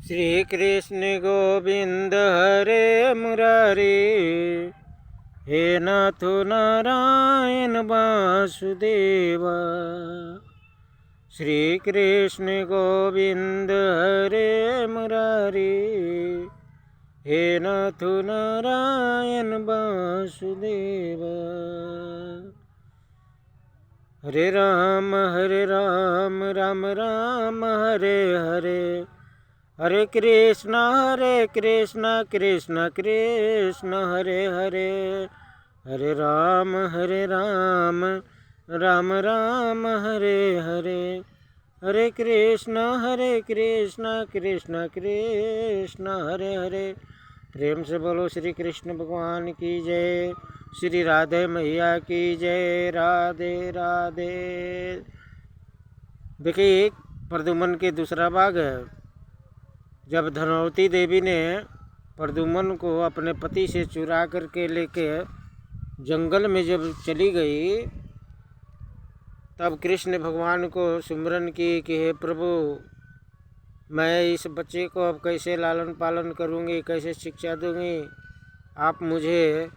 श्री कृष्ण गोविंद हरे मुरारी, हे नाथ नारायण वासुदेवा। श्री कृष्ण गोविंद हरे मुरारी, हे नाथ नारायण वासुदेवा। हरे राम राम राम हरे हरे, हरे कृष्णा कृष्णा कृष्ण हरे हरे। हरे राम राम राम हरे हरे, हरे कृष्णा कृष्णा कृष्ण हरे हरे। प्रेम से बोलो श्री कृष्ण भगवान की जय, श्री राधे मैया की जय। राधे राधे। देखिए, प्रद्युम्न के दूसरा भाग है। जब धनवती देवी ने प्रद्युम्न को अपने पति से चुरा करके लेके जंगल में जब चली गई, तब कृष्ण भगवान को सिमरन की कि हे प्रभु, मैं इस बच्चे को अब कैसे लालन पालन करूंगी, कैसे शिक्षा दूंगी, आप मुझे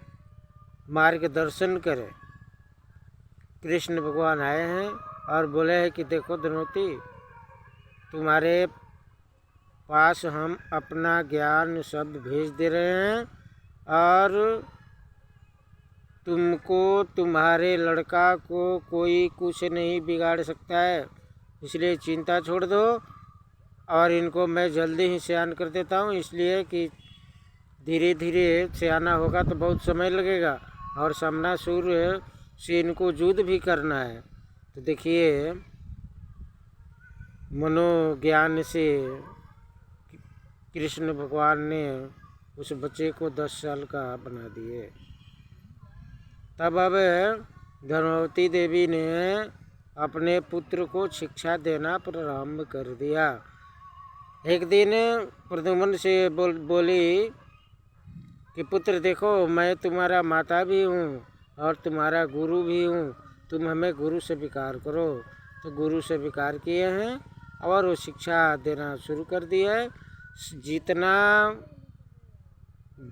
मार्गदर्शन करें। कृष्ण भगवान आए हैं और बोले हैं कि देखो धनवती, तुम्हारे पास हम अपना ज्ञान सब भेज दे रहे हैं और तुमको, तुम्हारे लड़का को कोई कुछ नहीं बिगाड़ सकता है, इसलिए चिंता छोड़ दो। और इनको मैं जल्दी ही सयान कर देता हूँ, इसलिए कि धीरे धीरे सयाना होगा तो बहुत समय लगेगा और सामनासुर से इनको युद्ध भी करना है। तो देखिए, मनोज्ञान से कृष्ण भगवान ने उस बच्चे को 10 साल का बना दिए। तब अब धनवती देवी ने अपने पुत्र को शिक्षा देना प्रारंभ कर दिया। एक दिन प्रद्युम्न से बोली कि पुत्र देखो, मैं तुम्हारा माता भी हूँ और तुम्हारा गुरु भी हूँ, तुम हमें गुरु स्वीकार करो। तो गुरु स्वीकार किए हैं और वो शिक्षा देना शुरू कर दिया है। जितना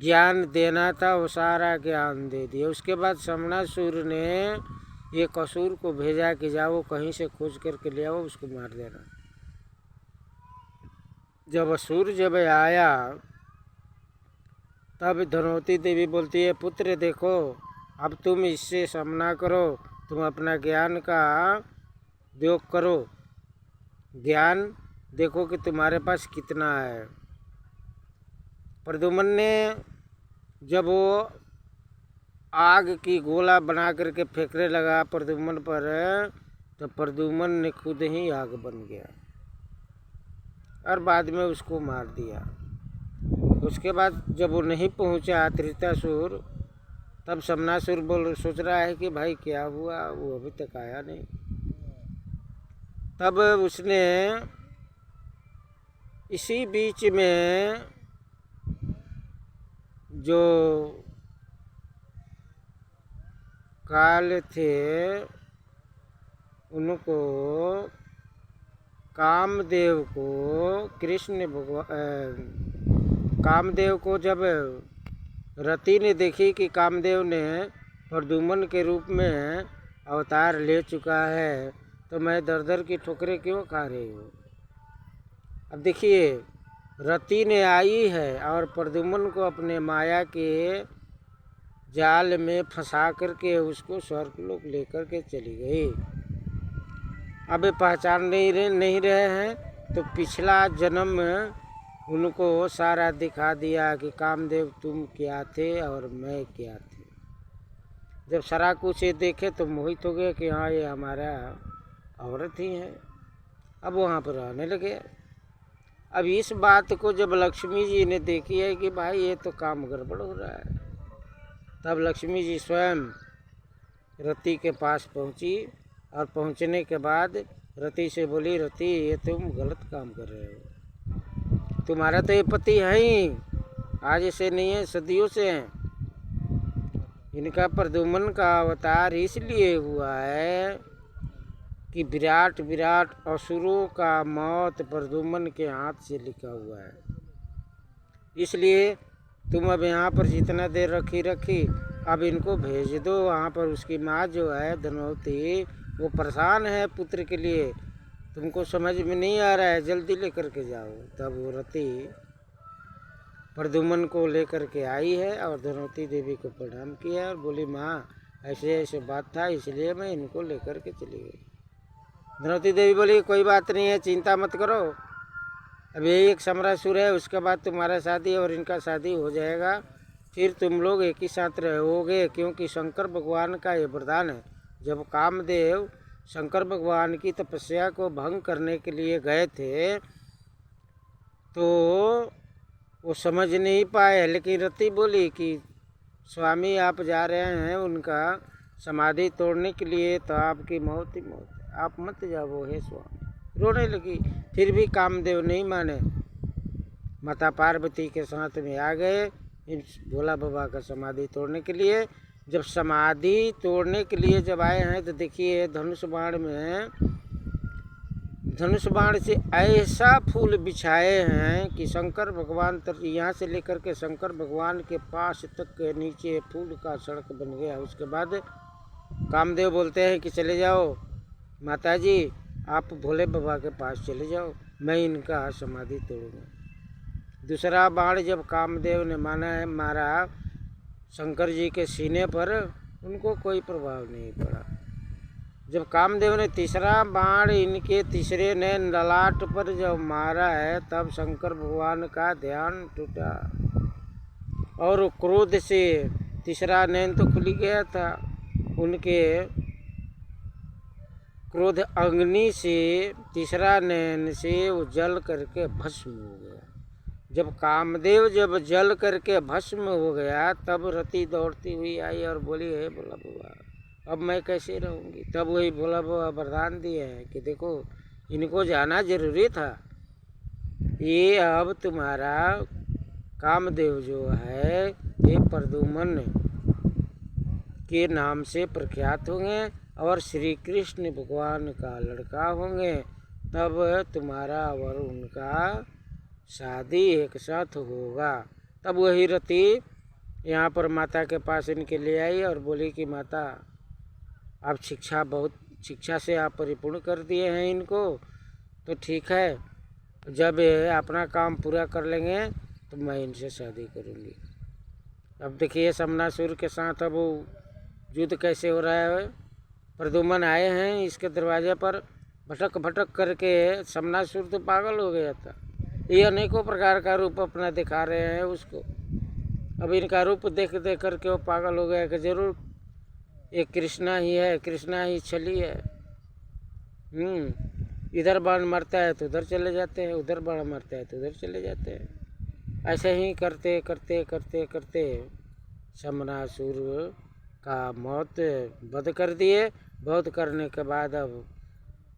ज्ञान देना था वो सारा ज्ञान दे दिया। उसके बाद समनासुर ने एक असुर को भेजा कि जाओ कहीं से खोज करके ले आओ, उसको मार देना। जब असुर जब आया, तब धनवती देवी बोलती है, पुत्र देखो, अब तुम इससे सामना करो, तुम अपना ज्ञान का उपयोग करो, ज्ञान देखो कि तुम्हारे पास कितना है। प्रद्युम्न ने जब वो आग की गोला बना करके फेंकने लगा प्रद्युम्न पर, तो प्रद्युम्न ने खुद ही आग बन गया और बाद में उसको मार दिया। उसके बाद जब वो नहीं पहुंचा त्रितासुर, तब समनासुर सोच रहा है कि भाई क्या हुआ, वो अभी तक आया नहीं। तब उसने इसी बीच में जो काल थे उनको, कामदेव को, कृष्ण भगवान कामदेव को जब रति ने देखी कि कामदेव ने प्रद्युम्न के रूप में अवतार ले चुका है, तो मैं दर दर की ठोकरें क्यों खा रही हूँ। अब देखिए, रति ने आई है और प्रद्युम्न को अपने माया के जाल में फंसा करके उसको स्वर्गलोक लेकर के चली गई। अब पहचान नहीं रहे हैं, तो पिछला जन्म उनको सारा दिखा दिया कि कामदेव तुम क्या थे और मैं क्या थे। जब सारा कुछ ये देखे तो मोहित हो गए कि हाँ, ये हमारा औरत ही है। अब वहाँ पर रहने लगे। अब इस बात को जब लक्ष्मी जी ने देखी है कि भाई ये तो काम गड़बड़ हो रहा है, तब लक्ष्मी जी स्वयं रति के पास पहुंची और पहुंचने के बाद रति से बोली, रति ये तुम गलत काम कर रहे हो, तुम्हारा तो ये पति है ही, आज से नहीं है, सदियों से हैं। इनका प्रद्युम्न का अवतार इसलिए हुआ है कि विराट विराट असुरों का मौत प्रद्युम्न के हाथ से लिखा हुआ है। इसलिए तुम अब यहाँ पर जितना देर रखी अब इनको भेज दो वहाँ पर। उसकी माँ जो है धनवती वो परेशान है पुत्र के लिए, तुमको समझ में नहीं आ रहा है, जल्दी लेकर के जाओ। तब वो रति प्रद्युम्न को लेकर के आई है और धनवती देवी को प्रणाम किया और बोली माँ ऐसे ऐसे बात था इसलिए मैं इनको लेकर के चली गई। धनवती देवी बोली कोई बात नहीं है, चिंता मत करो, अब यही एक समरासुर है, उसके बाद तुम्हारा शादी और इनका शादी हो जाएगा, फिर तुम लोग एक ही साथ रहोगे। क्योंकि शंकर भगवान का ये वरदान है, जब कामदेव शंकर भगवान की तपस्या को भंग करने के लिए गए थे तो वो समझ नहीं पाए, लेकिन रति बोली कि स्वामी आप जा रहे हैं उनका समाधि तोड़ने के लिए, तो आपकी मौत ही मौत है, आप मत जाओ हे स्वामी। रोने लगी, फिर भी कामदेव नहीं माने, माता पार्वती के साथ में आ गए भोला बाबा का समाधि तोड़ने के लिए। जब समाधि तोड़ने के लिए जब आए हैं तो देखिए धनुष बाण से ऐसा फूल बिछाए हैं कि शंकर भगवान तक यहाँ से लेकर के शंकर भगवान के पास तक के नीचे फूल का सड़क बन गया। उसके बाद कामदेव बोलते हैं कि चले जाओ माताजी, आप भोले बाबा के पास चले जाओ, मैं इनका समाधि तोड़ूंगा। दूसरा बाण जब कामदेव ने मारा शंकर जी के सीने पर, उनको कोई प्रभाव नहीं पड़ा। जब कामदेव ने तीसरा बाण इनके तीसरे नैन ललाट पर जब मारा है तब शंकर भगवान का ध्यान टूटा और क्रोध से तीसरा नैन तो खुल गया था, उनके क्रोध अग्नि से तीसरा नैन से वो जल करके भस्म हो गया। जब कामदेव जब जल करके भस्म हो गया तब रति दौड़ती हुई आई और बोली हे भोला बाबा अब मैं कैसे रहूँगी। तब वही भोला बाबा वरदान दिए हैं कि देखो इनको जाना जरूरी था, ये अब तुम्हारा कामदेव जो है ये प्रद्युम्न के नाम से प्रख्यात होंगे और श्री कृष्ण भगवान का लड़का होंगे, तब तुम्हारा और उनका शादी एक साथ होगा। तब वही रति यहाँ पर माता के पास इनके ले आई और बोली कि माता आप शिक्षा से आप परिपूर्ण कर दिए हैं इनको, तो ठीक है, जब अपना काम पूरा कर लेंगे तो मैं इनसे शादी करूँगी। अब देखिए समनासुर के साथ अब युद्ध कैसे हो रहा है। प्रद्युम्न आए हैं इसके दरवाजे पर, भटक भटक करके समनासुर तो पागल हो गया था, ये अनेकों प्रकार का रूप अपना दिखा रहे हैं उसको। अब इनका रूप देख देख करके वो पागल हो गया कि जरूर ये कृष्णा ही है, कृष्णा ही छली है। इधर बाण मरता है तो उधर चले जाते हैं, उधर बाण मरता है तो उधर चले जाते हैं। ऐसे ही करते करते करते करते समनासुर का मौत वध कर दिए। वध करने के बाद अब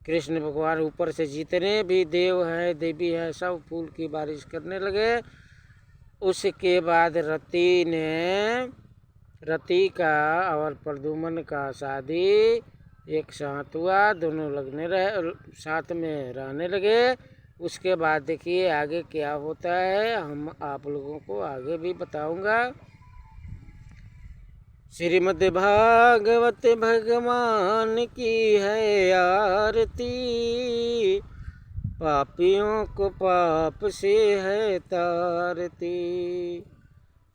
कृष्ण भगवान ऊपर से जितने भी देव हैं देवी हैं सब फूल की बारिश करने लगे। उसके बाद रति का और प्रद्युम्न का शादी एक साथ हुआ, दोनों साथ में रहने लगे। उसके बाद देखिए आगे क्या होता है, हम आप लोगों को आगे भी बताऊंगा। श्रीमद् भागवत भगवान की है आरती, पापियों को पाप से है तारती।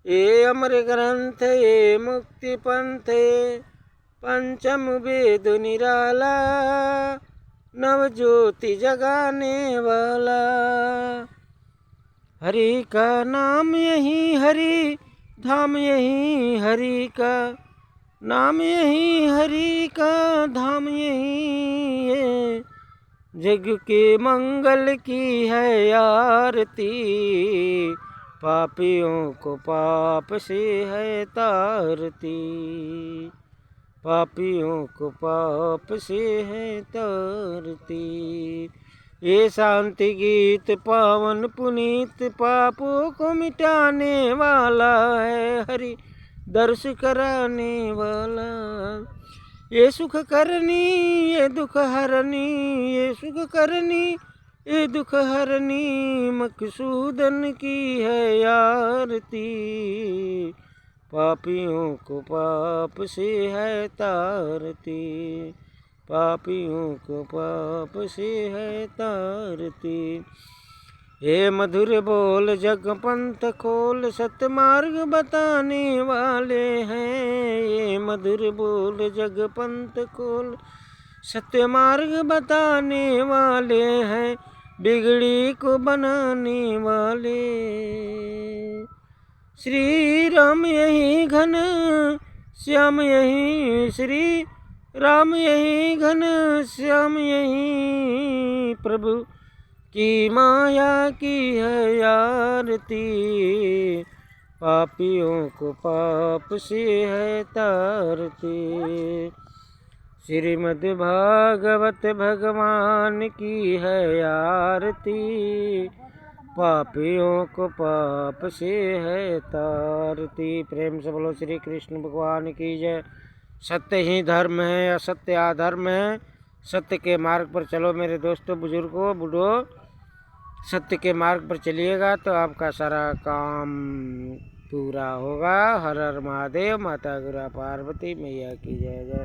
ये अमर ग्रंथ ये मुक्ति पंथ, पंचम वेद निराला, नव ज्योति जगाने वाला। हरि का नाम यही हरि धाम, यही हरि का नाम, यही हरि का धाम, यही है जग के मंगल की है आरती। पापियों को पाप से है तारती, पापियों को पाप से है तारती। ये शांति गीत पावन पुनीत, पापों को मिटाने वाला है हरि दर्श कराने वाला। ये सुख करनी ये दुख हरनी, ये सुख करनी ये दुख हरनी, मकसूदन की है आरती। पापियों को पाप से है तारती, पापियों को पाप से है तारती। हे मधुर बोल जग पंथ खोल, सत्य मार्ग बताने वाले हैं। ये मधुर बोल जग पंथ खोल, सत्य मार्ग बताने वाले हैं, बिगड़ी को बनाने वाले। श्री राम यही घन श्याम यही, श्री राम यही घन श्याम यही, प्रभु की माया की है आरती। पापियों को पाप से है तारती। श्रीमद् भागवत भगवान की है आरती, पापियों को पाप से है तारती। प्रेम से बोलो श्री कृष्ण भगवान की जय। सत्य ही धर्म है, असत्य अधर्म है। सत्य के मार्ग पर चलो मेरे दोस्तों, बुजुर्गों, बूढ़ों। सत्य के मार्ग पर चलिएगा तो आपका सारा काम पूरा होगा। हर हर महादेव। माता गुरु पार्वती मैया की जय जय।